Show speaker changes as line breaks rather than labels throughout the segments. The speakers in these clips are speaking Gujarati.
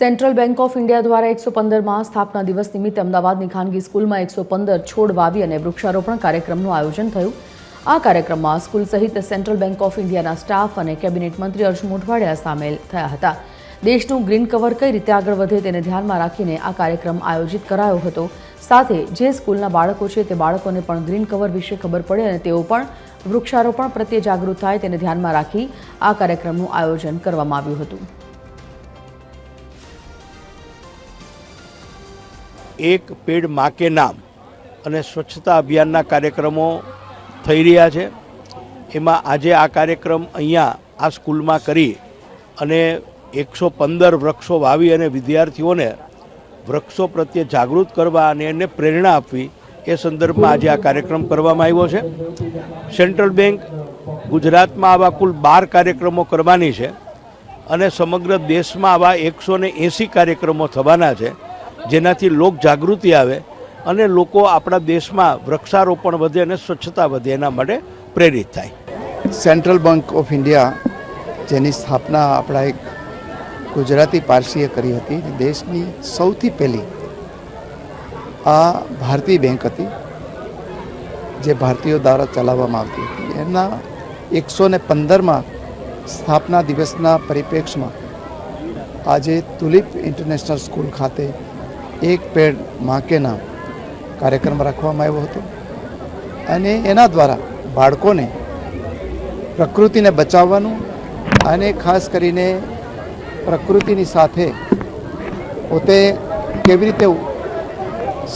સેન્ટ્રલ બેંક ઓફ ઇન્ડિયા દ્વારા 115માં સ્થાપના દિવસ નિમિત્તે અમદાવાદની ખાનગી સ્કૂલમાં 115 છોડ વાવી અને વૃક્ષારોપણ કાર્યક્રમનું આયોજન થયું। આ કાર્યક્રમમાં સ્કૂલ સહિત સેન્ટ્રલ બેંક ઓફ ઇન્ડિયાના સ્ટાફ અને કેબિનેટ મંત્રી હર્ષ મોઢવાડિયા સામેલ થયા હતા। દેશનું ગ્રીન કવર કઈ રીતે આગળ વધે તેને ધ્યાનમાં રાખીને આ કાર્યક્રમ આયોજિત કરાયો હતો। સાથે જે સ્કૂલના બાળકો છે તે બાળકોને પણ ગ્રીન કવર વિશે ખબર પડે અને તેઓ પણ વૃક્ષારોપણ પ્રત્યે જાગૃત થાય તેને ધ્યાનમાં રાખી આ કાર્યક્રમનું આયોજન કરવામાં આવ્યું હતું।
एक पेड़ माँ के नाम અને સ્વચ્છતા અભિયાનના કાર્યક્રમો થઈ રહ્યા છે। એમાં આજે આ કાર્યક્રમ અહીંયા આ સ્કૂલમાં કરી અને 115 વૃક્ષો વાવી અને વિદ્યાર્થીઓને વૃક્ષો પ્રત્યે જાગૃત કરવા અને એને પ્રેરણા આપવી એ સંદર્ભમાં આજે આ કાર્યક્રમ કરવામાં આવ્યો છે। સેન્ટ્રલ બેંક ગુજરાતમાં આવા કુલ 12 કાર્યક્રમો કરવાની છે અને સમગ્ર દેશમાં આવા 180 કાર્યક્રમો થવાના છે, જેનાથી લોક જાગૃતિ આવે અને લોકો આપણા દેશમાં વૃક્ષારોપણ વધે અને સ્વચ્છતા વધે એના માટે પ્રેરિત થાય।
સેન્ટ્રલ બેંક ઓફ ઇન્ડિયા જેની સ્થાપના આપણા એક ગુજરાતી પારસીએ કરી હતી। દેશની સૌથી પહેલી આ ભારતીય બેંક હતી જે ભારતીયો દ્વારા ચલાવવામાં આવતી હતી। એમના 115માં સ્થાપના દિવસના પરિપ્રેક્ષમાં આજે તુલિપ ઇન્ટરનેશનલ સ્કૂલ ખાતે એક પેડ માં કે નામ કાર્યક્રમ રાખવામાં આવ્યો હતો અને એના દ્વારા બાળકોને પ્રકૃતિને બચાવવાનું અને ખાસ કરીને પ્રકૃતિની સાથે પોતે કેવી રીતે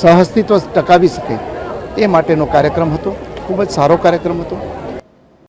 સહઅસ્તિત્વ ટકાવી શકે એ માટેનો કાર્યક્રમ હતો। ખૂબ જ સારો કાર્યક્રમ હતો।